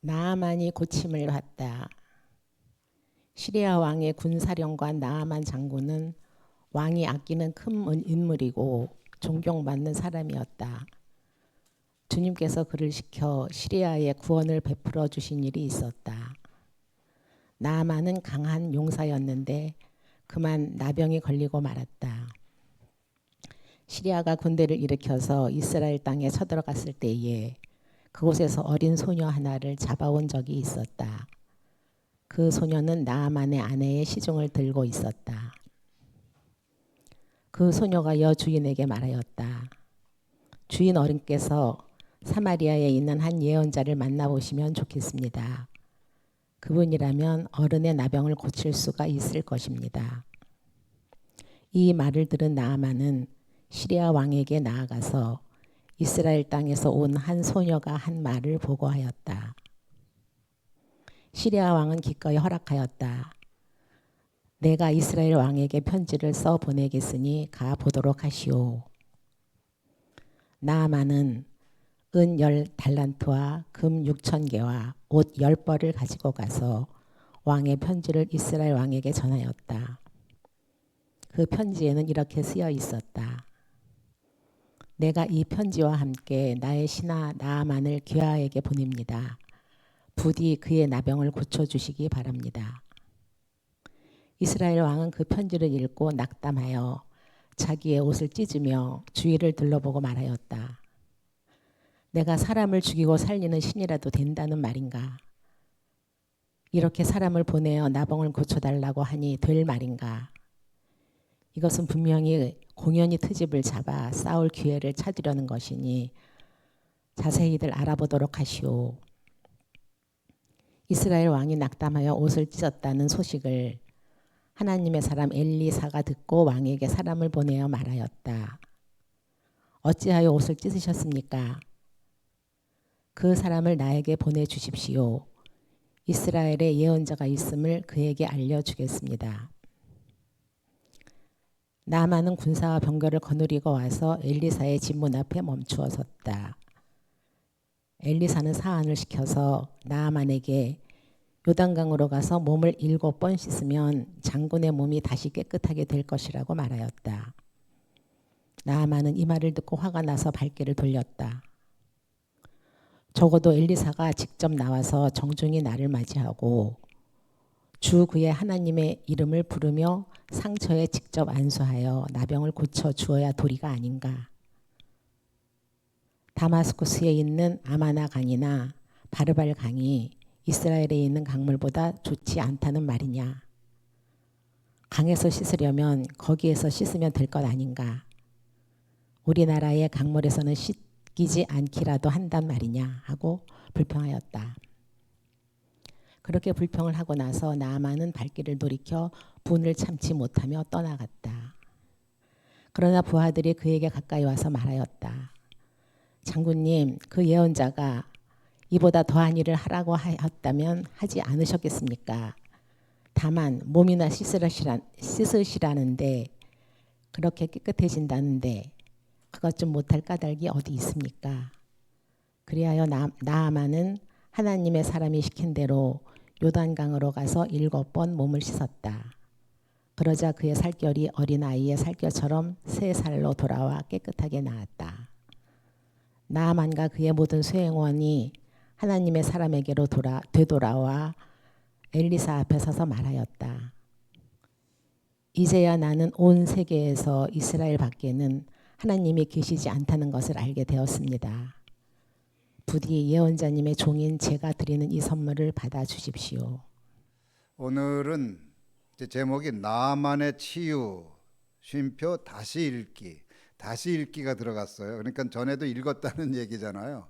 나아만이 고침을 받다. 시리아 왕의 군사령관 나아만 장군은 왕이 아끼는 큰 인물이고 존경받는 사람이었다. 주님께서 그를 시켜 시리아에 구원을 베풀어 주신 일이 있었다. 나아만은 강한 용사였는데 그만 나병이 걸리고 말았다. 시리아가 군대를 일으켜서 이스라엘 땅에 쳐들어갔을 때에 그곳에서 어린 소녀 하나를 잡아온 적이 있었다. 그 소녀는 나아만의 아내의 시중을 들고 있었다. 그 소녀가 여주인에게 말하였다. 주인 어른께서 사마리아에 있는 한 예언자를 만나보시면 좋겠습니다. 그분이라면 어른의 나병을 고칠 수가 있을 것입니다. 이 말을 들은 나아만은 시리아 왕에게 나아가서 이스라엘 땅에서 온 한 소녀가 한 말을 보고하였다. 시리아 왕은 기꺼이 허락하였다. 내가 이스라엘 왕에게 편지를 써 보내겠으니 가 보도록 하시오. 나아만은 은 10달란트와 금 6,000개와 옷 10벌을 가지고 가서 왕의 편지를 이스라엘 왕에게 전하였다. 그 편지에는 이렇게 쓰여 있었다. 내가 이 편지와 함께 나의 신하 나아만을 귀하에게 보냅니다. 부디 그의 나병을 고쳐주시기 바랍니다. 이스라엘 왕은 그 편지를 읽고 낙담하여 자기의 옷을 찢으며 주위를 둘러보고 말하였다. 내가 사람을 죽이고 살리는 신이라도 된다는 말인가? 이렇게 사람을 보내어 나병을 고쳐달라고 하니 될 말인가? 이것은 분명히 공연히 트집을 잡아 싸울 기회를 찾으려는 것이니 자세히들 알아보도록 하시오. 이스라엘 왕이 낙담하여 옷을 찢었다는 소식을 하나님의 사람 엘리사가 듣고 왕에게 사람을 보내어 말하였다. 어찌하여 옷을 찢으셨습니까? 그 사람을 나에게 보내주십시오. 이스라엘에 예언자가 있음을 그에게 알려주겠습니다. 나아만은 군사와 병거를 거느리고 와서 엘리사의 집 문 앞에 멈추어 섰다. 엘리사는 사안을 시켜서 나아만에게 요단강으로 가서 몸을 7번 씻으면 장군의 몸이 다시 깨끗하게 될 것이라고 말하였다. 나아만은 이 말을 듣고 화가 나서 발길을 돌렸다. 적어도 엘리사가 직접 나와서 정중히 나를 맞이하고 주 그의 하나님의 이름을 부르며 상처에 직접 안수하여 나병을 고쳐 주어야 도리가 아닌가. 다마스쿠스에 있는 아마나 강이나 바르발 강이 이스라엘에 있는 강물보다 좋지 않다는 말이냐. 강에서 씻으려면 거기에서 씻으면 될 것 아닌가. 우리나라의 강물에서는 씻기지 않기라도 한단 말이냐 하고 불평하였다. 그렇게 불평을 하고 나서 나아만은 발길을 돌이켜 분을 참지 못하며 떠나갔다. 그러나 부하들이 그에게 가까이 와서 말하였다. 장군님, 그 예언자가 이보다 더한 일을 하라고 하였다면 하지 않으셨겠습니까? 다만 몸이나 씻으시라는데 그렇게 깨끗해진다는데 그것 좀 못할 까닭이 어디 있습니까? 그리하여 나아만은 하나님의 사람이 시킨 대로 요단강으로 가서 7번 몸을 씻었다. 그러자 그의 살결이 어린아이의 살결처럼 새 살로 돌아와 깨끗하게 나았다. 나아만과 그의 모든 수행원이 하나님의 사람에게로 되돌아와 엘리사 앞에 서서 말하였다. 이제야 나는 온 세계에서 이스라엘 밖에는 하나님이 계시지 않다는 것을 알게 되었습니다. 부디 예언자님의 종인 제가 드리는 이 선물을 받아 주십시오. 오늘은 제목이 나만의 치유, 쉼표 다시 읽기. 다시 읽기가 들어갔어요. 그러니까 전에도 읽었다는 얘기잖아요.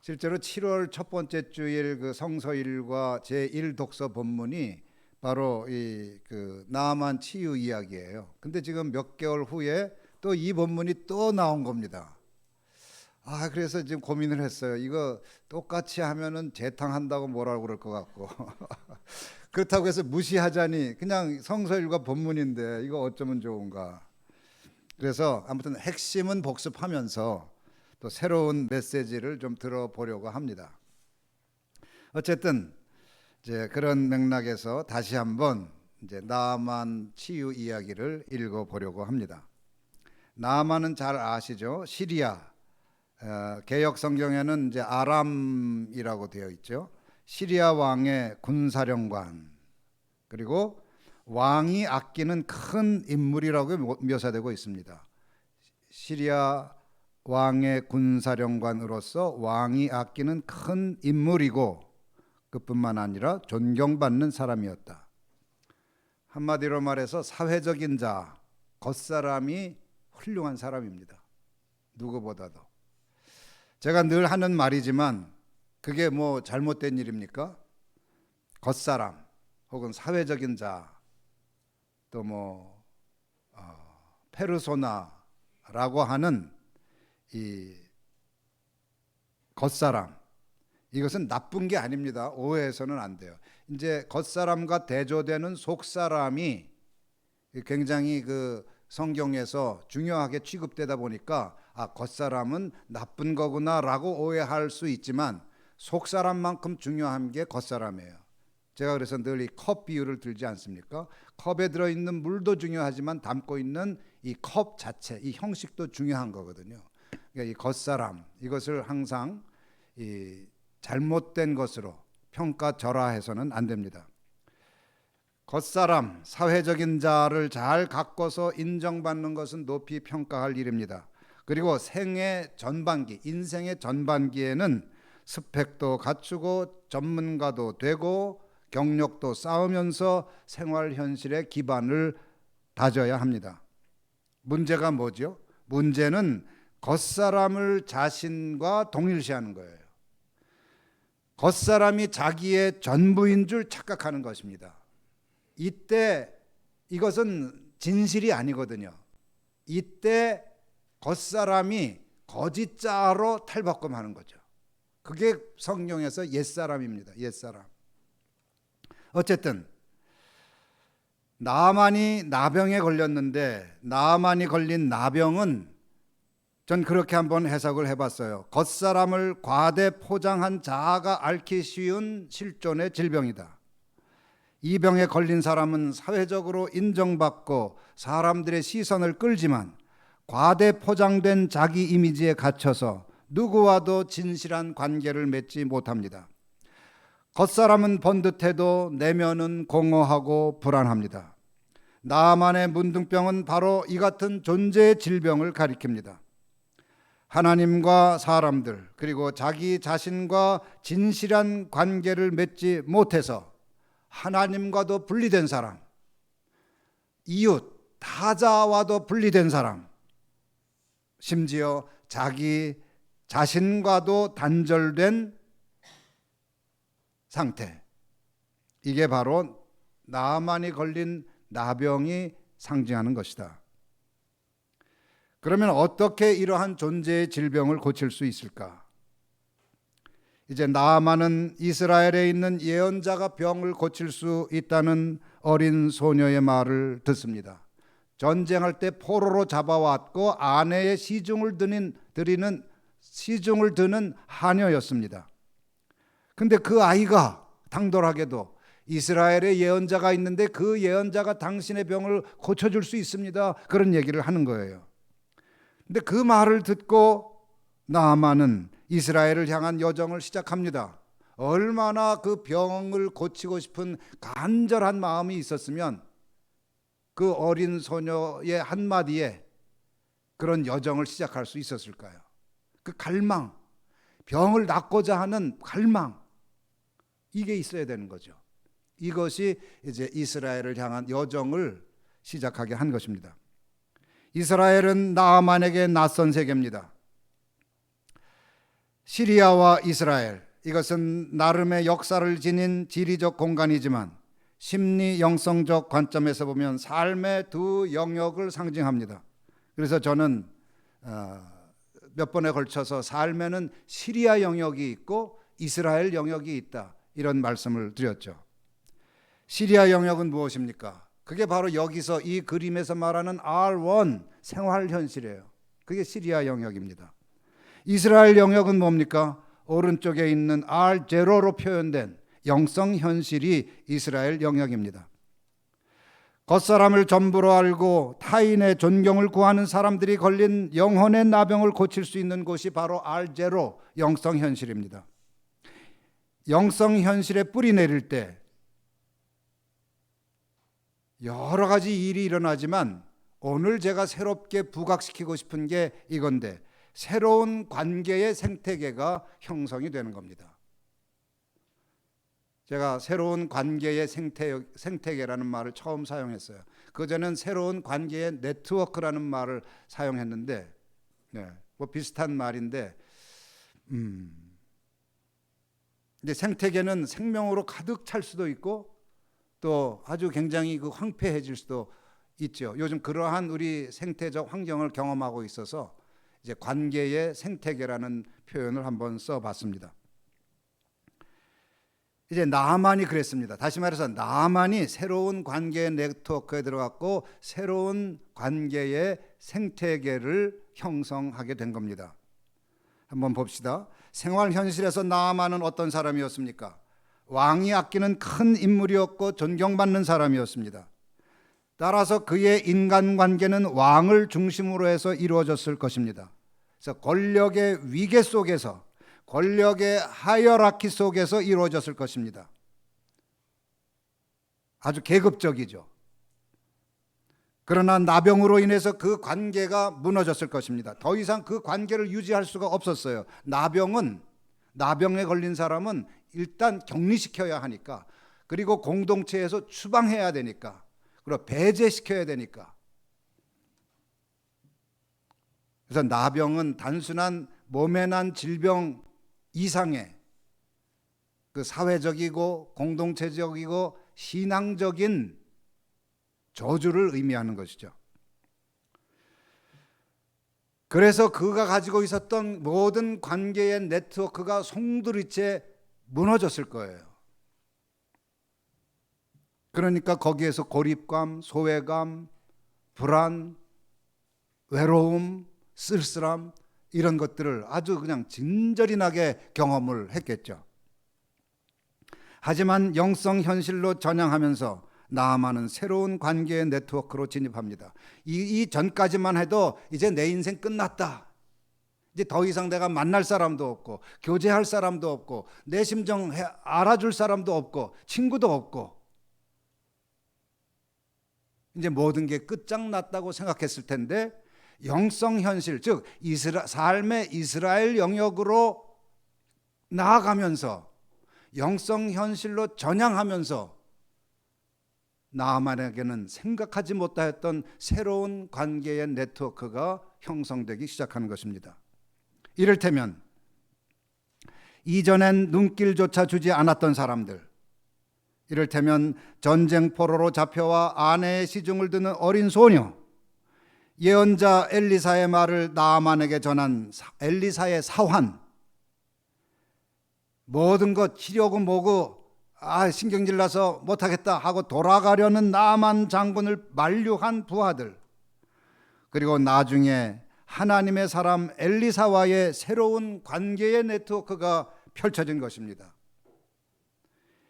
실제로 7월 첫 번째 주일 그 성서일과 제1 독서 본문이 바로 그 나아만 치유 이야기예요. 근데 지금 몇 개월 후에 또 이 본문이 또 나온 겁니다. 그래서 지금 고민을 했어요. 이거 똑같이 하면은 재탕한다고 뭐라고 그럴 것 같고 그렇다고 해서 무시하자니 그냥 성서일과 본문인데 이거 어쩌면 좋은가. 그래서 아무튼 핵심은 복습하면서 또 새로운 메시지를 좀 들어보려고 합니다. 어쨌든 이제 그런 맥락에서 다시 한번 이제 나아만 치유 이야기를 읽어보려고 합니다. 나아만은 잘 아시죠? 시리아, 개역 성경에는 이제 아람이라고 되어 있죠. 시리아 왕의 군사령관, 그리고 왕이 아끼는 큰 인물이라고 묘사되고 있습니다. 시리아 왕의 군사령관으로서 왕이 아끼는 큰 인물이고 그뿐만 아니라 존경받는 사람이었다. 한마디로 말해서 사회적인 자, 겉사람이 훌륭한 사람입니다. 누구보다도. 제가 늘 하는 말이지만 그게 뭐 잘못된 일입니까? 겉사람 혹은 사회적인 자, 또 뭐 페르소나라고 하는 이 겉사람, 이것은 나쁜 게 아닙니다. 오해해서는 안 돼요. 이제 겉사람과 대조되는 속사람이 굉장히 그 성경에서 중요하게 취급되다 보니까 겉사람은 나쁜 거구나라고 오해할 수 있지만 속사람만큼 중요한 게 겉사람이에요. 제가 그래서 늘 이 컵 비유를 들지 않습니까? 컵에 들어있는 물도 중요하지만 담고 있는 이 컵 자체, 이 형식도 중요한 거거든요. 그러니까 이 겉사람, 이것을 항상 이 잘못된 것으로 평가절하해서는 안 됩니다. 겉사람, 사회적인 자를 잘 가꿔서 인정받는 것은 높이 평가할 일입니다. 그리고 생의 전반기, 인생의 전반기에는 스펙도 갖추고 전문가도 되고 경력도 쌓으면서 생활 현실의 기반을 다져야 합니다. 문제가 뭐죠? 문제는 겉사람을 자신과 동일시하는 거예요. 겉사람이 자기의 전부인 줄 착각하는 것입니다. 이때 이것은 진실이 아니거든요. 이때 겉사람이 거짓자로 탈바꿈하는 거죠. 그게 성경에서 옛사람입니다. 옛사람. 어쨌든 나아만이 나병에 걸렸는데 나아만이 걸린 나병은 전 그렇게 한번 해석을 해봤어요. 겉사람을 과대 포장한 자아가 앓기 쉬운 실존의 질병이다. 이 병에 걸린 사람은 사회적으로 인정받고 사람들의 시선을 끌지만 과대 포장된 자기 이미지에 갇혀서 누구와도 진실한 관계를 맺지 못합니다. 겉사람은 번듯해도 내면은 공허하고 불안합니다. 나만의 문둥병은 바로 이 같은 존재의 질병을 가리킵니다. 하나님과 사람들 그리고 자기 자신과 진실한 관계를 맺지 못해서 하나님과도 분리된 사람, 이웃, 타자와도 분리된 사람, 심지어 자기 자신과도 단절된 상태, 이게 바로 나아만이 걸린 나병이 상징하는 것이다. 그러면 어떻게 이러한 존재의 질병을 고칠 수 있을까? 이제 나아만은 이스라엘에 있는 예언자가 병을 고칠 수 있다는 어린 소녀의 말을 듣습니다. 전쟁할 때 포로로 잡아왔고 아내의 시중을 드는 하녀였습니다. 근데 그 아이가 당돌하게도 이스라엘에 예언자가 있는데 그 예언자가 당신의 병을 고쳐줄 수 있습니다. 그런 얘기를 하는 거예요. 근데 그 말을 듣고 나아만은 이스라엘을 향한 여정을 시작합니다. 얼마나 그 병을 고치고 싶은 간절한 마음이 있었으면 그 어린 소녀의 한마디에 그런 여정을 시작할 수 있었을까요? 그 갈망, 병을 낫고자 하는 갈망, 이게 있어야 되는 거죠. 이것이 이제 이스라엘을 향한 여정을 시작하게 한 것입니다. 이스라엘은 나아만에게 낯선 세계입니다. 시리아와 이스라엘, 이것은 나름의 역사를 지닌 지리적 공간이지만 심리 영성적 관점에서 보면 삶의 두 영역을 상징합니다. 그래서 저는 몇 번에 걸쳐서 삶에는 시리아 영역이 있고 이스라엘 영역이 있다, 이런 말씀을 드렸죠. 시리아 영역은 무엇입니까? 그게 바로 여기서 이 그림에서 말하는 R1 생활 현실이에요. 그게 시리아 영역입니다. 이스라엘 영역은 뭡니까? 오른쪽에 있는 R0로 표현된 영성 현실이 이스라엘 영역입니다. 겉사람을 전부로 알고 타인의 존경을 구하는 사람들이 걸린 영혼의 나병을 고칠 수 있는 곳이 바로 R0 영성 현실입니다. 영성 현실에 뿌리 내릴 때 여러 가지 일이 일어나지만 오늘 제가 새롭게 부각시키고 싶은 게 이건데, 새로운 관계의 생태계가 형성이 되는 겁니다. 제가 새로운 관계의 생태계라는 말을 처음 사용했어요. 그전엔 새로운 관계의 네트워크라는 말을 사용했는데, 뭐 비슷한 말인데, 이제 생태계는 생명으로 가득 찰 수도 있고 또 아주 굉장히 황폐해질 수도 있죠. 요즘 그러한 우리 생태적 환경을 경험하고 있어서 이제 관계의 생태계라는 표현을 한번 써봤습니다. 이제 나만이 그랬습니다. 다시 말해서 나만이 새로운 관계의 네트워크에 들어갔고 새로운 관계의 생태계를 형성하게 된 겁니다. 한번 봅시다. 생활 현실에서 나만은 어떤 사람이었습니까? 왕이 아끼는 큰 인물이었고 존경받는 사람이었습니다. 따라서 그의 인간관계는 왕을 중심으로 해서 이루어졌을 것입니다. 그래서 권력의 위계 속에서, 권력의 하이어라키 속에서 이루어졌을 것입니다. 아주 계급적이죠. 그러나 나병으로 인해서 그 관계가 무너졌을 것입니다. 더 이상 그 관계를 유지할 수가 없었어요. 나병에 걸린 사람은 일단 격리시켜야 하니까, 그리고 공동체에서 추방해야 되니까, 그리고 배제시켜야 되니까. 그래서 나병은 단순한 몸에 난 질병 이상의 그 사회적이고 공동체적이고 신앙적인 저주를 의미하는 것이죠. 그래서 그가 가지고 있었던 모든 관계의 네트워크가 송두리째 무너졌을 거예요. 그러니까 거기에서 고립감, 소외감, 불안, 외로움, 쓸쓸함, 이런 것들을 아주 그냥 진절이 나게 경험을 했겠죠. 하지만 영성 현실로 전향하면서 나아만은 새로운 관계의 네트워크로 진입합니다. 이 전까지만 해도 이제 내 인생 끝났다. 이제 더 이상 내가 만날 사람도 없고 교제할 사람도 없고 내 심정 알아줄 사람도 없고 친구도 없고 이제 모든 게 끝장났다고 생각했을 텐데, 영성 현실, 즉 삶의 이스라엘 영역으로 나아가면서 영성 현실로 전향하면서 나아만에게는 생각하지 못하였던 새로운 관계의 네트워크가 형성되기 시작하는 것입니다. 이를테면 이전엔 눈길조차 주지 않았던 사람들, 이를테면 전쟁 포로로 잡혀와 아내의 시중을 듣는 어린 소녀, 예언자 엘리사의 말을 나아만에게 전한 엘리사의 사환, 모든 것 치려고 뭐고 신경질 나서 못하겠다 하고 돌아가려는 나아만 장군을 만류한 부하들, 그리고 나중에 하나님의 사람 엘리사와의 새로운 관계의 네트워크가 펼쳐진 것입니다.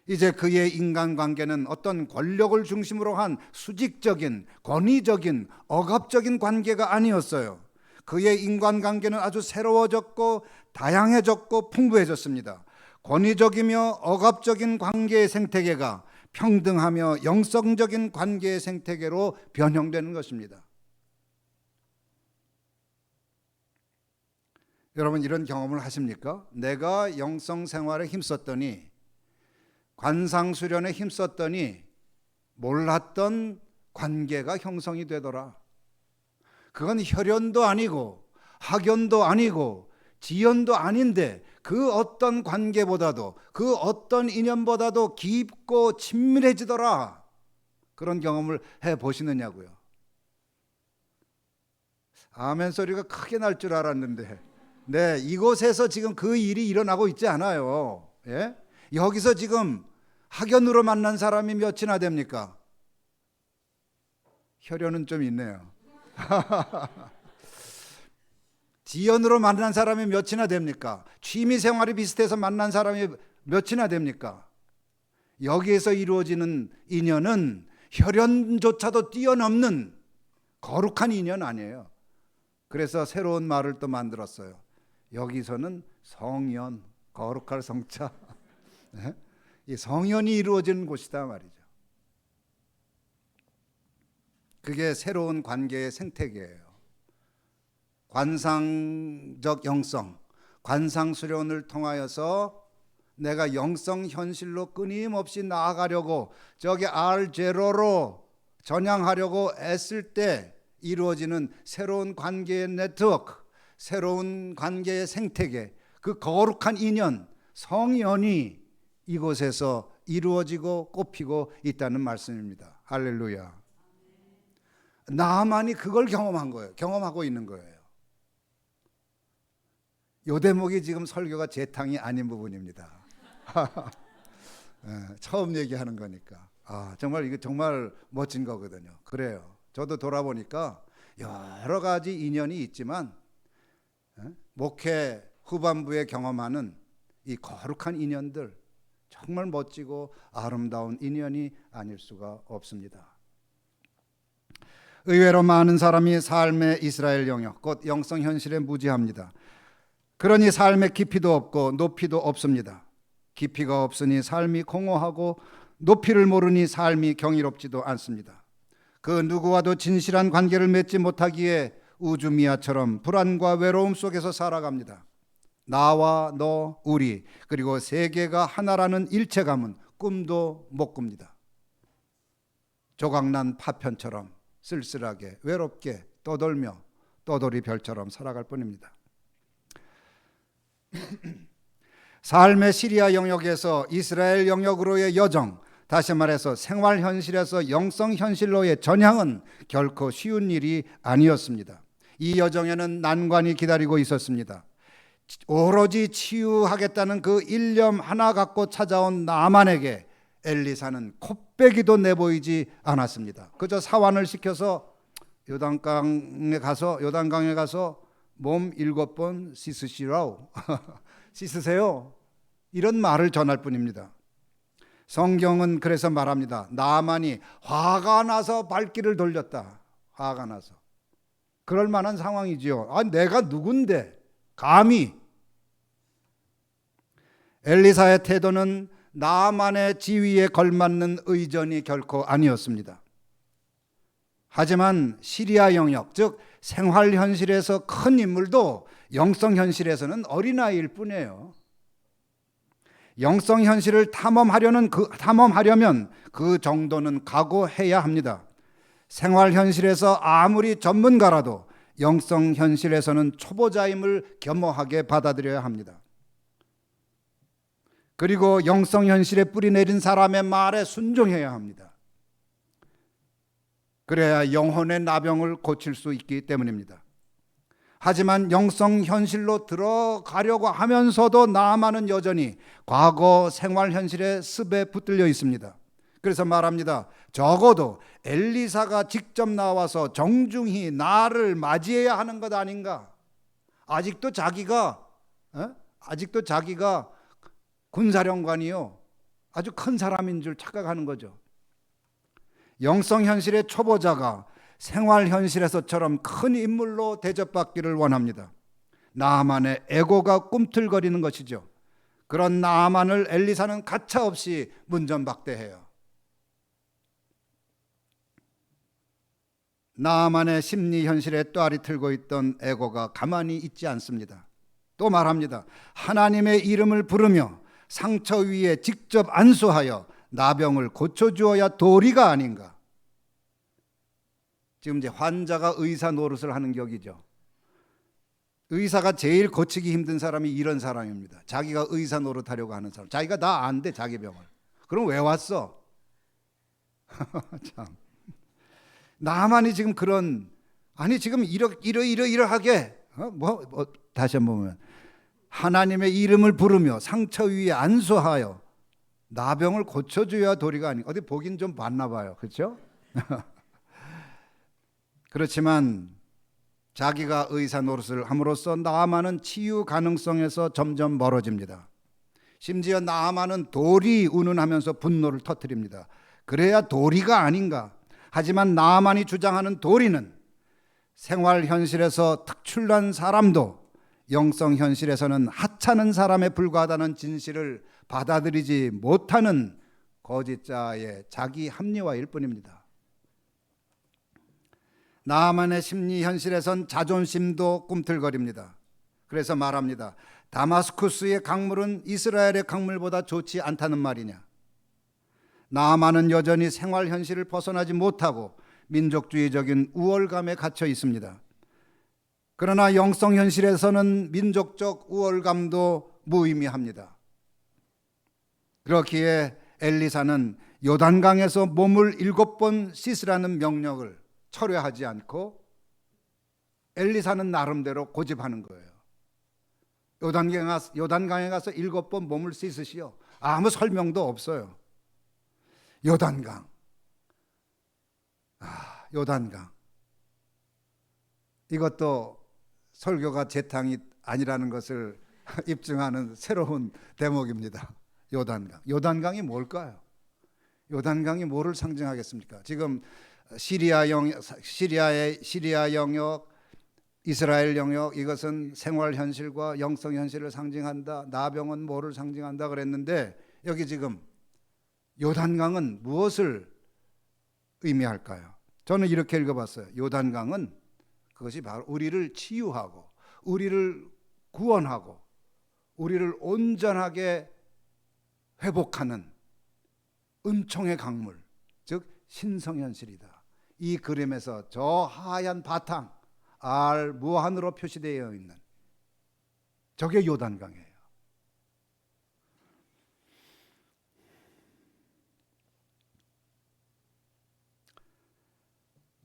이제 그의 인간관계는 어떤 권력을 중심으로 한 수직적인, 권위적인, 억압적인 관계가 아니었어요. 그의 인간관계는 아주 새로워졌고 다양해졌고 풍부해졌습니다. 권위적이며 억압적인 관계의 생태계가 평등하며 영성적인 관계의 생태계로 변형되는 것입니다. 여러분, 이런 경험을 하십니까? 내가 영성 생활에 힘썼더니, 관상수련에 힘썼더니 몰랐던 관계가 형성이 되더라. 그건 혈연도 아니고 학연도 아니고 지연도 아닌데 그 어떤 관계보다도, 그 어떤 인연보다도 깊고 친밀해지더라. 그런 경험을 해보시느냐고요. 아멘 소리가 크게 날 줄 알았는데, 네, 이곳에서 지금 그 일이 일어나고 있지 않아요. 예? 여기서 지금 학연으로 만난 사람이 몇이나 됩니까? 혈연은 좀 있네요. 지연으로 만난 사람이 몇이나 됩니까? 취미 생활이 비슷해서 만난 사람이 몇이나 됩니까? 여기에서 이루어지는 인연은 혈연조차도 뛰어넘는 거룩한 인연 아니에요. 그래서 새로운 말을 또 만들었어요. 여기서는 성연, 거룩할 성자. 이 성연이 이루어지는 곳이다 말이죠. 그게 새로운 관계의 생태계예요. 관상적 영성, 관상수련을 통하여서 내가 영성 현실로 끊임없이 나아가려고 저기 R0로 전향하려고 애쓸 때 이루어지는 새로운 관계의 네트워크, 새로운 관계의 생태계, 그 거룩한 인연, 성연이 이곳에서 이루어지고 꽃피고 있다는 말씀입니다. 할렐루야. 나만이 그걸 경험한 거예요. 경험하고 있는 거예요. 요 대목이 지금 설교가 재탕이 아닌 부분입니다. 처음 얘기하는 거니까. 정말 이거 정말 멋진 거거든요. 그래요. 저도 돌아보니까 여러 가지 인연이 있지만 목회 후반부에 경험하는 이 거룩한 인연들, 정말 멋지고 아름다운 인연이 아닐 수가 없습니다. 의외로 많은 사람이 삶의 이스라엘 영역, 곧 영성 현실에 무지합니다. 그러니 삶의 깊이도 없고 높이도 없습니다. 깊이가 없으니 삶이 공허하고 높이를 모르니 삶이 경이롭지도 않습니다. 그 누구와도 진실한 관계를 맺지 못하기에 우주미아처럼 불안과 외로움 속에서 살아갑니다. 나와 너, 우리, 그리고 세계가 하나라는 일체감은 꿈도 못 꿉니다. 조각난 파편처럼 쓸쓸하게 외롭게 떠돌며 떠돌이 별처럼 살아갈 뿐입니다. 삶의 시리아 영역에서 이스라엘 영역으로의 여정, 다시 말해서 생활 현실에서 영성 현실로의 전향은 결코 쉬운 일이 아니었습니다. 이 여정에는 난관이 기다리고 있었습니다. 오로지 치유하겠다는 그 일념 하나 갖고 찾아온 나만에게 엘리사는 코빼기도 내보이지 않았습니다. 그저 사환을 시켜서 요단강에 가서 몸 7번 씻으시라오 씻으세요, 이런 말을 전할 뿐입니다. 성경은 그래서 말합니다. 나만이 화가 나서 발길을 돌렸다. 화가 나서. 그럴 만한 상황이지요. 내가 누군데 감히. 엘리사의 태도는 나만의 지위에 걸맞는 의전이 결코 아니었습니다. 하지만 시리아 영역, 즉 생활 현실에서 큰 인물도 영성 현실에서는 어린아이일 뿐이에요. 영성 현실을 탐험하려면 그 정도는 각오해야 합니다. 생활 현실에서 아무리 전문가라도 영성 현실에서는 초보자임을 겸허하게 받아들여야 합니다. 그리고 영성 현실에 뿌리 내린 사람의 말에 순종해야 합니다. 그래야 영혼의 나병을 고칠 수 있기 때문입니다. 하지만 영성 현실로 들어가려고 하면서도 나아만은 여전히 과거 생활 현실의 습에 붙들려 있습니다. 그래서 말합니다. 적어도 엘리사가 직접 나와서 정중히 나를 맞이해야 하는 것 아닌가? 아직도 자기가 군사령관이요, 아주 큰 사람인 줄 착각하는 거죠. 영성 현실의 초보자가 생활 현실에서처럼 큰 인물로 대접받기를 원합니다. 나아만의 에고가 꿈틀거리는 것이죠. 그런 나아만을 엘리사는 가차없이 문전박대해요. 나아만의 심리 현실에 또아리 틀고 있던 에고가 가만히 있지 않습니다. 또 말합니다. 하나님의 이름을 부르며 상처 위에 직접 안수하여 나병을 고쳐주어야 도리가 아닌가. 지금 이제 환자가 의사 노릇을 하는 격이죠. 의사가 제일 고치기 힘든 사람이 이런 사람입니다. 자기가 의사 노릇하려고 하는 사람. 자기가 다 안대, 자기 병을. 그럼 왜 왔어? 참. 나만이 지금 지금 이러하게 다시 한번 보면 하나님의 이름을 부르며 상처 위에 안수하여 나병을 고쳐줘야 도리가 아닌가. 어디 보긴 좀 봤나 봐요. 그렇죠? 그렇지만 자기가 의사 노릇을 함으로써 나아만은 치유 가능성에서 점점 멀어집니다. 심지어 나아만은 도리 운운하면서 분노를 터뜨립니다. 그래야 도리가 아닌가. 하지만 나아만이 주장하는 도리는 생활 현실에서 특출난 사람도 영성 현실에서는 하찮은 사람에 불과하다는 진실을 받아들이지 못하는 거짓자의 자기 합리화일 뿐입니다. 나아만의 심리 현실에선 자존심도 꿈틀거립니다. 그래서 말합니다. 다마스쿠스의 강물은 이스라엘의 강물보다 좋지 않다는 말이냐. 나아만은 여전히 생활 현실을 벗어나지 못하고 민족주의적인 우월감에 갇혀 있습니다. 그러나 영성 현실에서는 민족적 우월감도 무의미합니다. 그렇기에 엘리사는 요단강에서 몸을 7번 씻으라는 명령을 철회하지 않고 엘리사는 나름대로 고집하는 거예요. 요단강에 가서 7번 몸을 씻으시오. 아무 설명도 없어요. 요단강. 요단강. 이것도 설교가 재탕이 아니라는 것을 입증하는 새로운 대목입니다. 요단강. 요단강이 뭘까요? 요단강이 뭐를 상징하겠습니까? 지금 시리아 영역, 이스라엘 영역, 이것은 생활 현실과 영성 현실을 상징한다. 나병은 뭐를 상징한다 그랬는데 여기 지금 요단강은 무엇을 의미할까요? 저는 이렇게 읽어봤어요. 요단강은 그것이 바로 우리를 치유하고 우리를 구원하고 우리를 온전하게 회복하는 은총의 강물, 즉 신성현실이다. 이 그림에서 저 하얀 바탕 알 무한으로 표시되어 있는 저게 요단강이에요.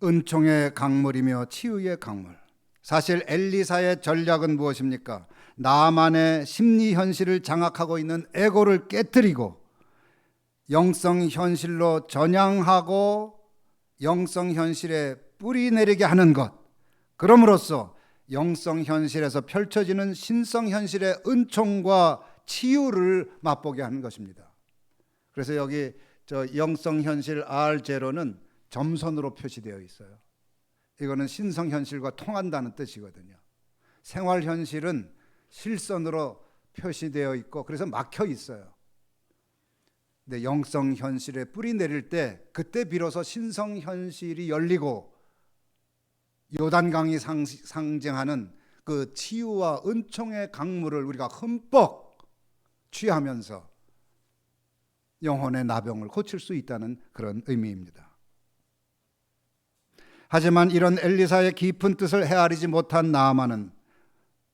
은총의 강물이며 치유의 강물. 사실 엘리사의 전략은 무엇입니까? 나만의 심리 현실을 장악하고 있는 에고를 깨뜨리고 영성 현실로 전향하고 영성 현실에 뿌리 내리게 하는 것. 그럼으로써 영성 현실에서 펼쳐지는 신성 현실의 은총과 치유를 맛보게 하는 것입니다. 그래서 여기 저 영성 현실 R0는 점선으로 표시되어 있어요. 이거는 신성 현실과 통한다는 뜻이거든요. 생활 현실은 실선으로 표시되어 있고 그래서 막혀 있어요. 근데 영성 현실에 뿌리 내릴 때 그때 비로소 신성 현실이 열리고 요단강이 상징하는 그 치유와 은총의 강물을 우리가 흠뻑 취하면서 영혼의 나병을 고칠 수 있다는 그런 의미입니다. 하지만 이런 엘리사의 깊은 뜻을 헤아리지 못한 나아만은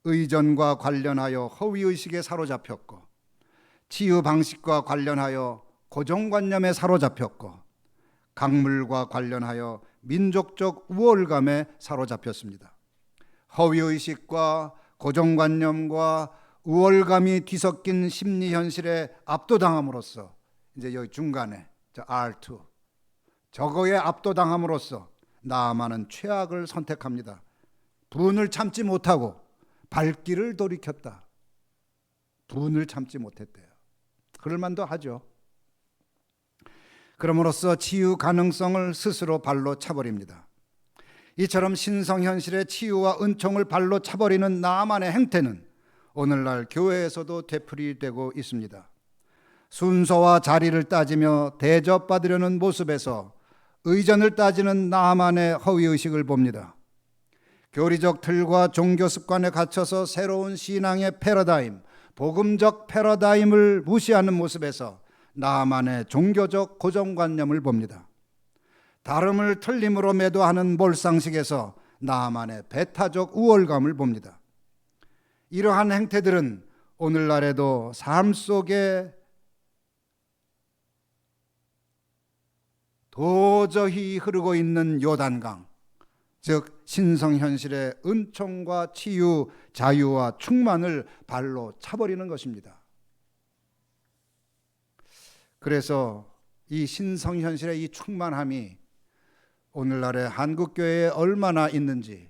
의전과 관련하여 허위의식에 사로잡혔고 치유 방식과 관련하여 고정관념에 사로잡혔고 강물과 관련하여 민족적 우월감에 사로잡혔습니다. 허위의식과 고정관념과 우월감이 뒤섞인 심리현실에 압도당함으로써 이제 여기 중간에 R2 저거에 압도당함으로써 나아만은 최악을 선택합니다. 분을 참지 못하고 발길을 돌이켰다. 분을 참지 못했대요. 그럴 만도 하죠. 그럼으로써 치유 가능성을 스스로 발로 차버립니다. 이처럼 신성현실의 치유와 은총을 발로 차버리는 나아만의 행태는 오늘날 교회에서도 되풀이되고 있습니다. 순서와 자리를 따지며 대접받으려는 모습에서 의전을 따지는 나아만의 허위의식을 봅니다. 교리적 틀과 종교 습관에 갇혀서 새로운 신앙의 패러다임, 복음적 패러다임을 무시하는 모습에서 나아만의 종교적 고정관념을 봅니다. 다름을 틀림으로 매도하는 몰상식에서 나아만의 배타적 우월감을 봅니다. 이러한 행태들은 오늘날에도 삶 속에 도저히 흐르고 있는 요단강, 즉 신성현실의 은총과 치유, 자유와 충만을 발로 차버리는 것입니다. 그래서 이 신성현실의 이 충만함이 오늘날의 한국교회에 얼마나 있는지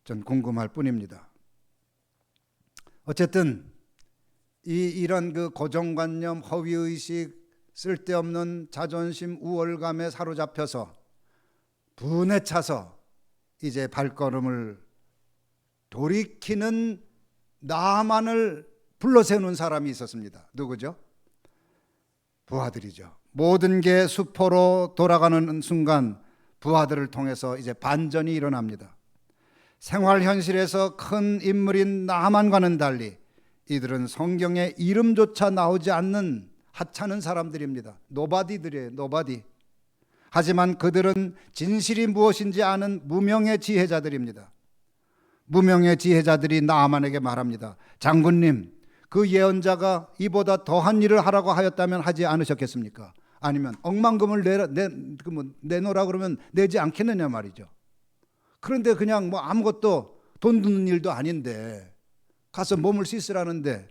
전 궁금할 뿐입니다. 어쨌든 이런 그 고정관념, 허위의식, 쓸데없는 자존심, 우월감에 사로잡혀서 분에 차서 이제 발걸음을 돌이키는 나만을 불러세우는 사람이 있었습니다. 누구죠? 부하들이죠. 모든 게 수포로 돌아가는 순간 부하들을 통해서 이제 반전이 일어납니다. 생활 현실에서 큰 인물인 나만과는 달리 이들은 성경에 이름조차 나오지 않는 하찮은 사람들입니다. 노바디들이에요. 노바디. 하지만 그들은 진실이 무엇인지 아는 무명의 지혜자들입니다. 무명의 지혜자들이 나아만에게 말합니다. 장군님, 그 예언자가 이보다 더한 일을 하라고 하였다면 하지 않으셨겠습니까? 아니면 억만금을 내놓으라 그러면 내지 않겠느냐 말이죠. 그런데 그냥 뭐 아무것도 돈 드는 일도 아닌데 가서 몸을 씻으라는데,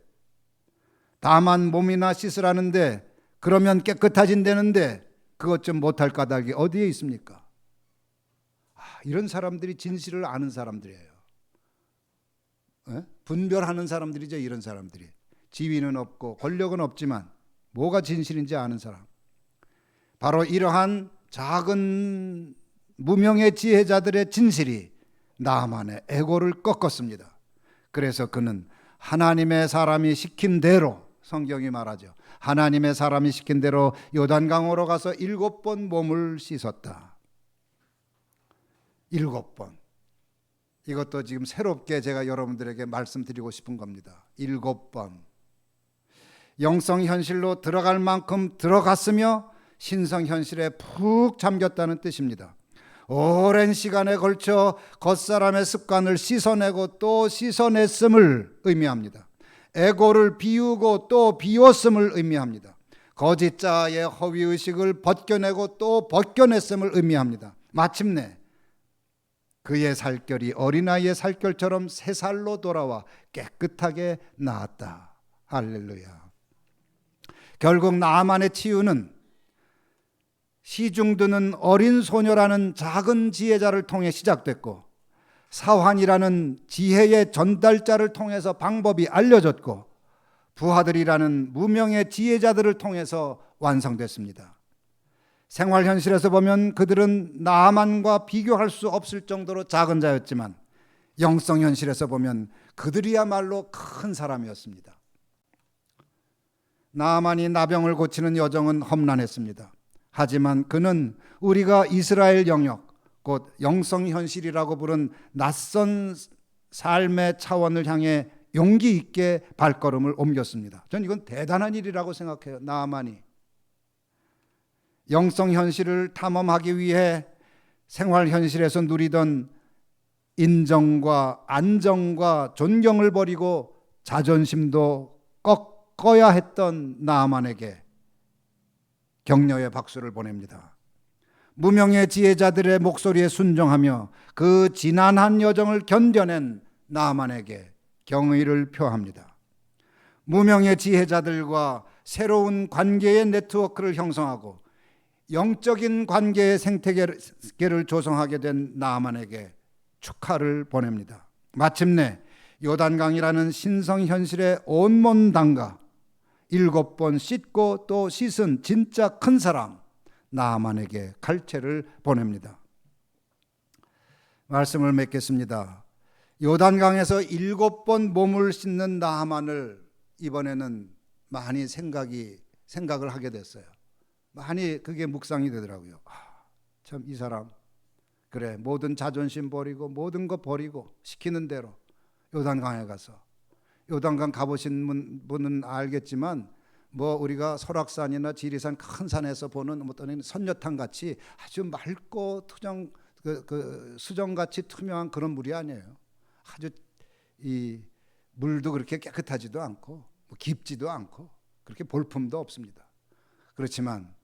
다만 몸이나 씻으라는데, 그러면 깨끗해진다는데 그것 좀 못할 까닭이 어디에 있습니까? 이런 사람들이 진실을 아는 사람들이에요. 분별하는 사람들이죠. 이런 사람들이. 지위는 없고 권력은 없지만 뭐가 진실인지 아는 사람. 바로 이러한 작은 무명의 지혜자들의 진실이 나만의 에고를 꺾었습니다. 그래서 그는 하나님의 사람이 시킨 대로, 성경이 말하죠, 하나님의 사람이 시킨 대로 요단강으로 가서 7번 몸을 씻었다. 7번. 이것도 지금 새롭게 제가 여러분들에게 말씀드리고 싶은 겁니다. 7번. 영성 현실로 들어갈 만큼 들어갔으며 신성 현실에 푹 잠겼다는 뜻입니다. 오랜 시간에 걸쳐 겉사람의 습관을 씻어내고 또 씻어냈음을 의미합니다. 에고를 비우고 또 비웠음을 의미합니다. 거짓자의 허위의식을 벗겨내고 또 벗겨냈음을 의미합니다. 마침내 그의 살결이 어린아이의 살결처럼 새 살로 돌아와 깨끗하게 나았다. 할렐루야. 결국 나아만의 치유는 시중드는 어린 소녀라는 작은 지혜자를 통해 시작됐고, 사환이라는 지혜의 전달자를 통해서 방법이 알려졌고, 부하들이라는 무명의 지혜자들을 통해서 완성됐습니다. 생활 현실에서 보면 그들은 나아만과 비교할 수 없을 정도로 작은 자였지만, 영성 현실에서 보면 그들이야말로 큰 사람이었습니다. 나아만이 나병을 고치는 여정은 험난했습니다. 하지만 그는 우리가 이스라엘 영역, 곧 영성 현실이라고 부른 낯선 삶의 차원을 향해 용기 있게 발걸음을 옮겼습니다. 저는 이건 대단한 일이라고 생각해요. 나아만이 영성 현실을 탐험하기 위해 생활 현실에서 누리던 인정과 안정과 존경을 버리고 자존심도 꺾어야 했던 나아만에게 격려의 박수를 보냅니다. 무명의 지혜자들의 목소리에 순종하며 그 지난한 여정을 견뎌낸 나아만에게 경의를 표합니다. 무명의 지혜자들과 새로운 관계의 네트워크를 형성하고 영적인 관계의 생태계를 조성하게 된 나아만에게 축하를 보냅니다. 마침내 요단강이라는 신성 현실에 온몸 담가 7번 씻고 또 씻은 진짜 큰 사람 나아만에게 칼체를 보냅니다. 말씀을 맺겠습니다. 요단강에서 7번 몸을 씻는 나아만을 이번에는 많이 생각을 하게 됐어요. 많이 그게 묵상이 되더라고요. 참 이 사람, 그래, 모든 자존심 버리고 모든 거 버리고 시키는 대로 요단강에 가서, 요단강 가보신 분은 알겠지만 뭐 우리가 설악산이나 지리산 큰 산에서 보는 어떤 선녀탕 같이 아주 맑고 투정 수정같이 투명한 그런 물이 아니에요. 아주 이 물도 그렇게 깨끗하지도 않고 뭐 깊지도 않고 그렇게 볼품도 없습니다. 그렇지만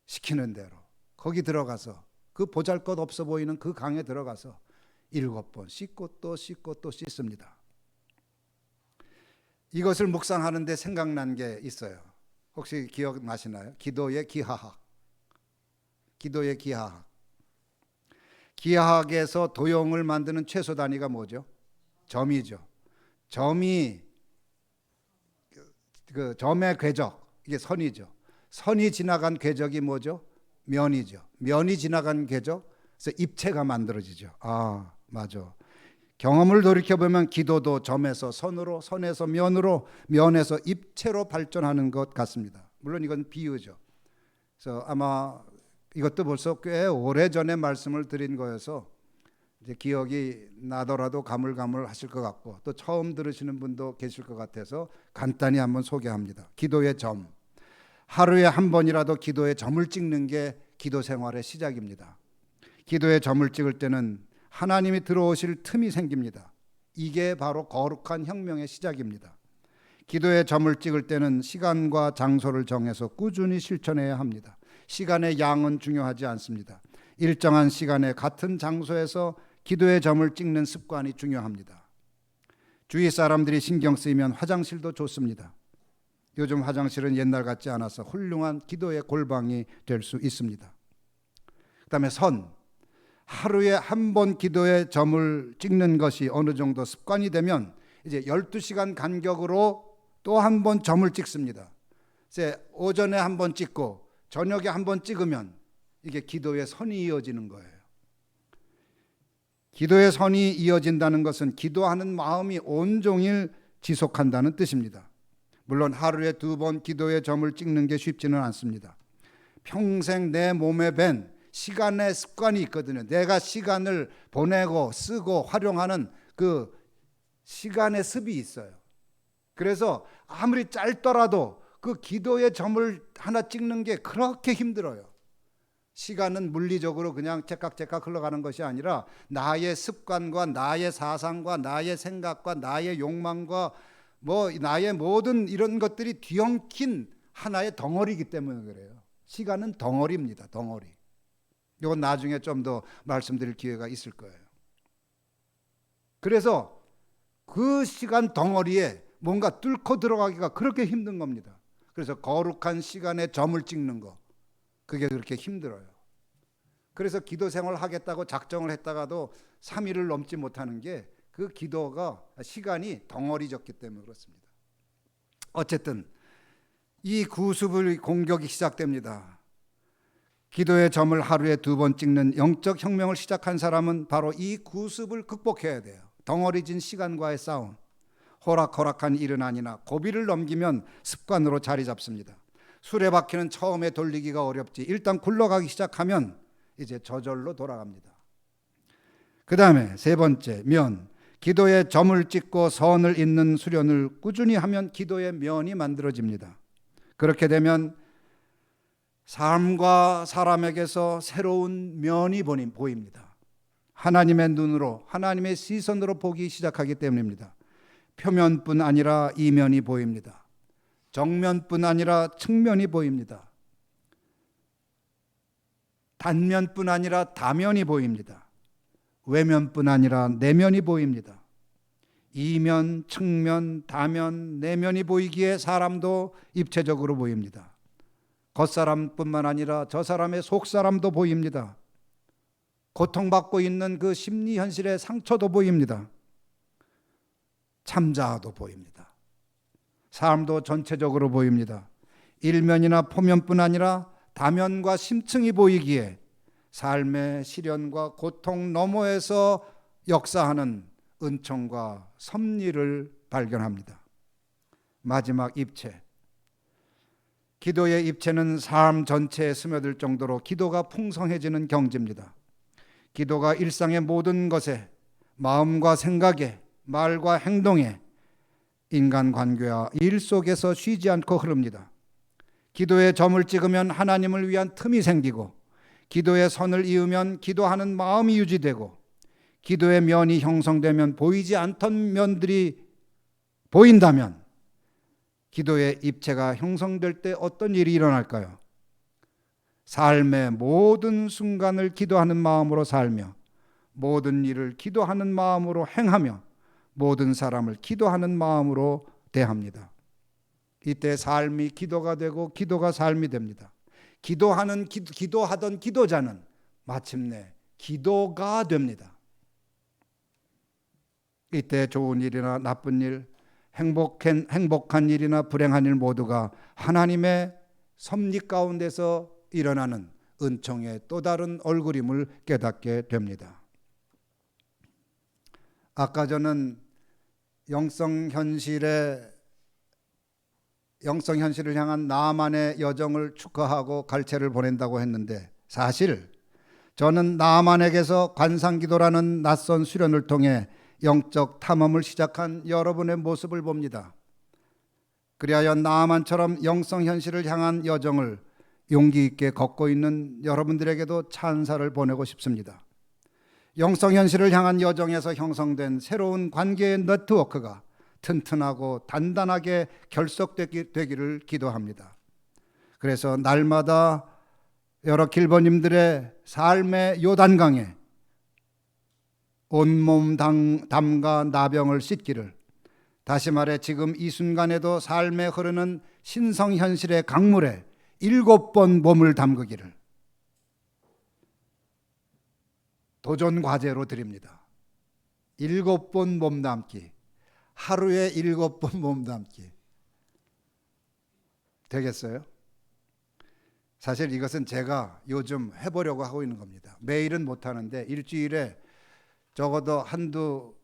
시키는 대로 거기 들어가서 그 보잘것 없어 보이는 그 강에 들어가서 7번 씻고 또 씻고 또 씻습니다. 이것을 묵상하는데 생각난 게 있어요. 혹시 기억나시나요? 기도의 기하학. 기도의 기하학. 기하학에서 도형을 만드는 최소 단위가 뭐죠? 점이죠. 점이 그 점의 궤적, 이게 선이죠. 선이 지나간 궤적이 뭐죠? 면이죠. 면이 지나간 궤적, 그래서 입체가 만들어지죠. 아, 맞아. 경험을 돌이켜보면 기도도 점에서 선으로, 선에서 면으로, 면에서 입체로 발전하는 것 같습니다. 물론 이건 비유죠. 그래서 아마 이것도 벌써 꽤 오래전에 말씀을 드린 거여서 이제 기억이 나더라도 가물가물하실 것 같고, 또 처음 들으시는 분도 계실 것 같아서 간단히 한번 소개합니다. 기도의 점. 하루에 한 번이라도 기도의 점을 찍는 게 기도 생활의 시작입니다. 기도의 점을 찍을 때는 하나님이 들어오실 틈이 생깁니다. 이게 바로 거룩한 혁명의 시작입니다. 기도의 점을 찍을 때는 시간과 장소를 정해서 꾸준히 실천해야 합니다. 시간의 양은 중요하지 않습니다. 일정한 시간에 같은 장소에서 기도의 점을 찍는 습관이 중요합니다. 주위 사람들이 신경 쓰이면 화장실도 좋습니다. 요즘 화장실은 옛날 같지 않아서 훌륭한 기도의 골방이 될 수 있습니다. 그다음에 선. 하루에 한 번 기도의 점을 찍는 것이 어느 정도 습관이 되면 이제 12시간 간격으로 또 한 번 점을 찍습니다. 이제 오전에 한 번 찍고 저녁에 한 번 찍으면 이게 기도의 선이 이어지는 거예요. 기도의 선이 이어진다는 것은 기도하는 마음이 온종일 지속한다는 뜻입니다. 물론 하루에 2번 기도의 점을 찍는 게 쉽지는 않습니다. 평생 내 몸에 밴 시간의 습관이 있거든요. 내가 시간을 보내고 쓰고 활용하는 그 시간의 습이 있어요. 그래서 아무리 짧더라도 그 기도의 점을 하나 찍는 게 그렇게 힘들어요. 시간은 물리적으로 그냥 째깍째깍 흘러가는 것이 아니라 나의 습관과 나의 사상과 나의 생각과 나의 욕망과 나의 모든 이런 것들이 뒤엉킨 하나의 덩어리이기 때문에 그래요. 시간은 덩어리입니다. 덩어리. 이건 나중에 좀 더 말씀드릴 기회가 있을 거예요. 그래서 그 시간 덩어리에 뭔가 뚫고 들어가기가 그렇게 힘든 겁니다. 그래서 거룩한 시간에 점을 찍는 거, 그게 그렇게 힘들어요. 그래서 기도 생활 하겠다고 작정을 했다가도 3일을 넘지 못하는 게 그 기도가 시간이 덩어리졌기 때문에 그렇습니다. 어쨌든 이 구습의 공격이 시작됩니다. 기도의 점을 하루에 2번 찍는 영적 혁명을 시작한 사람은 바로 이 구습을 극복해야 돼요. 덩어리진 시간과의 싸움. 호락호락한 일은 아니나 고비를 넘기면 습관으로 자리 잡습니다. 수레바퀴는 처음에 돌리기가 어렵지 일단 굴러가기 시작하면 이제 저절로 돌아갑니다. 그 다음에 3번째, 면. 기도의 점을 찍고 선을 잇는 수련을 꾸준히 하면 기도의 면이 만들어집니다. 그렇게 되면 삶과 사람에게서 새로운 면이 보입니다. 하나님의 눈으로, 하나님의 시선으로 보기 시작하기 때문입니다. 표면뿐 아니라 이면이 보입니다. 정면뿐 아니라 측면이 보입니다. 단면뿐 아니라 다면이 보입니다. 외면뿐 아니라 내면이 보입니다. 이면, 측면, 다면, 내면이 보이기에 사람도 입체적으로 보입니다. 겉사람뿐만 아니라 저 사람의 속사람도 보입니다. 고통받고 있는 그 심리 현실의 상처도 보입니다. 참자도 보입니다. 삶도 전체적으로 보입니다. 일면이나 포면뿐 아니라 다면과 심층이 보이기에 삶의 시련과 고통 너머에서 역사하는 은총과 섭리를 발견합니다. 마지막 입체. 기도의 입체는 삶 전체에 스며들 정도로 기도가 풍성해지는 경지입니다. 기도가 일상의 모든 것에, 마음과 생각에, 말과 행동에, 인간관계와 일 속에서 쉬지 않고 흐릅니다. 기도의 점을 찍으면 하나님을 위한 틈이 생기고, 기도의 선을 이으면 기도하는 마음이 유지되고, 기도의 면이 형성되면 보이지 않던 면들이 보인다면 기도의 입체가 형성될 때 어떤 일이 일어날까요? 삶의 모든 순간을 기도하는 마음으로 살며, 모든 일을 기도하는 마음으로 행하며, 모든 사람을 기도하는 마음으로 대합니다. 이때 삶이 기도가 되고 기도가 삶이 됩니다. 기도하던 기도자는 마침내 기도가 됩니다. 이때 좋은 일이나 나쁜 일, 행복한 일이나 불행한 일 모두가 하나님의 섭리 가운데서 일어나는 은총의 또 다른 얼굴임을 깨닫게 됩니다. 아까 저는 영성 현실을 향한 나만의 여정을 축하하고 갈채를 보낸다고 했는데, 사실 저는 나만에게서 관상기도라는 낯선 수련을 통해 영적 탐험을 시작한 여러분의 모습을 봅니다. 그리하여 나만처럼 영성 현실을 향한 여정을 용기 있게 걷고 있는 여러분들에게도 찬사를 보내고 싶습니다. 영성 현실을 향한 여정에서 형성된 새로운 관계의 네트워크가 튼튼하고 단단하게 결속되기를 기도합니다. 그래서 날마다 여러 길버님들의 삶의 요단강에 온몸 담가 나병을 씻기를, 다시 말해 지금 이 순간에도 삶에 흐르는 신성현실의 강물에 7번 몸을 담그기를 도전 과제로 드립니다. 7번 몸 담기, 하루에 7번 몸 담기 되겠어요? 사실 이것은 제가 요즘 해보려고 하고 있는 겁니다. 매일은 못하는데 일주일에 적어도 하루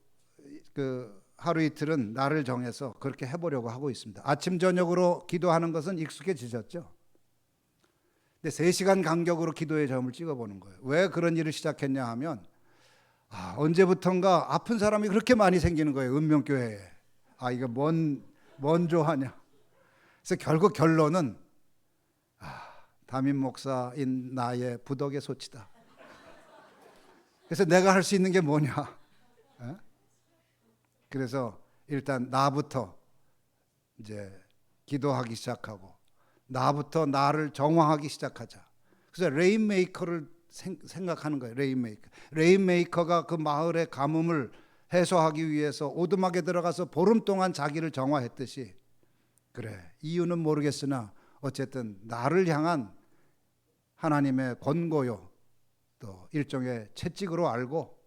이틀은 날을 정해서 그렇게 해보려고 하고 있습니다. 아침 저녁으로 기도하는 것은 익숙해지셨죠? 근데 3시간 간격으로 기도의 점을 찍어보는 거예요. 왜 그런 일을 시작했냐 하면 언제부턴가 아픈 사람이 그렇게 많이 생기는 거예요. 은명교회에. 이거 뭔 조하냐. 그래서 결국 결론은 담임 목사인 나의 부덕의 소치다. 그래서 내가 할 수 있는 게 뭐냐. 그래서 일단 나부터 이제 기도하기 시작하고, 나부터 나를 정화하기 시작하자. 그래서 레인메이커를 생각하는 거예요. 레인메이커가 그 마을의 가뭄을 해소하기 위해서 오두막에 들어가서 보름 동안 자기를 정화했듯이, 그래, 이유는 모르겠으나 어쨌든 나를 향한 하나님의 권고요, 또 일종의 채찍으로 알고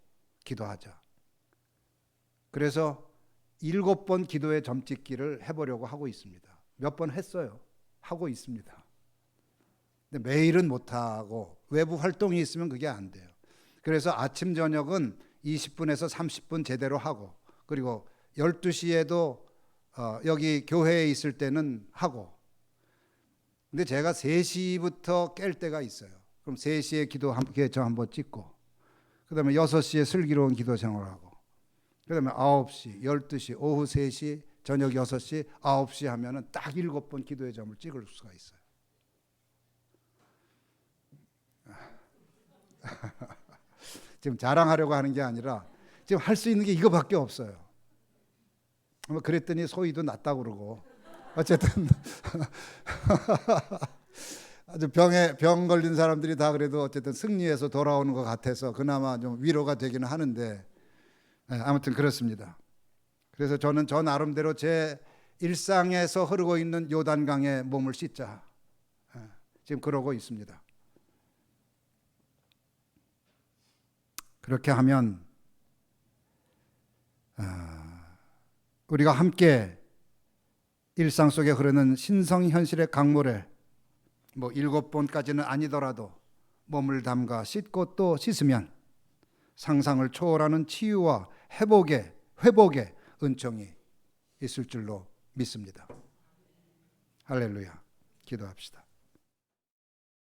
기도하자. 그래서 7번 기도의 점찍기를 해보려고 하고 있습니다. 몇 번 했어요. 하고 있습니다. 근데 매일은 못하고 외부 활동이 있으면 그게 안 돼요. 그래서 아침 저녁은 20분에서 30분 제대로 하고, 그리고 12시에도 여기 교회에 있을 때는 하고. 근데 제가 3시부터 깰 때가 있어요. 그럼 3시에 기도 저 한번 찍고, 그 다음에 6시에 슬기로운 기도 생활하고, 그 다음에 9시, 12시, 오후 3시, 저녁 6시, 9시 하면은 딱 7번 기도의 점을 찍을 수가 있어요. 지금 자랑하려고 하는 게 아니라 지금 할 수 있는 게 이거밖에 없어요. 그랬더니 소위도 낮다고 그러고, 어쨌든 아주 병 걸린 사람들이 다 그래도 어쨌든 승리해서 돌아오는 것 같아서 그나마 좀 위로가 되기는 하는데, 아무튼 그렇습니다. 그래서 저는 저 나름대로 제 일상에서 흐르고 있는 요단강에 몸을 씻자, 지금 그러고 있습니다. 그렇게 하면 우리가 함께 일상 속에 흐르는 신성현실의 강물에 7번까지는 아니더라도 몸을 담가 씻고 또 씻으면 상상을 초월하는 치유와 회복의 은총이 있을 줄로 믿습니다. 할렐루야. 기도합시다.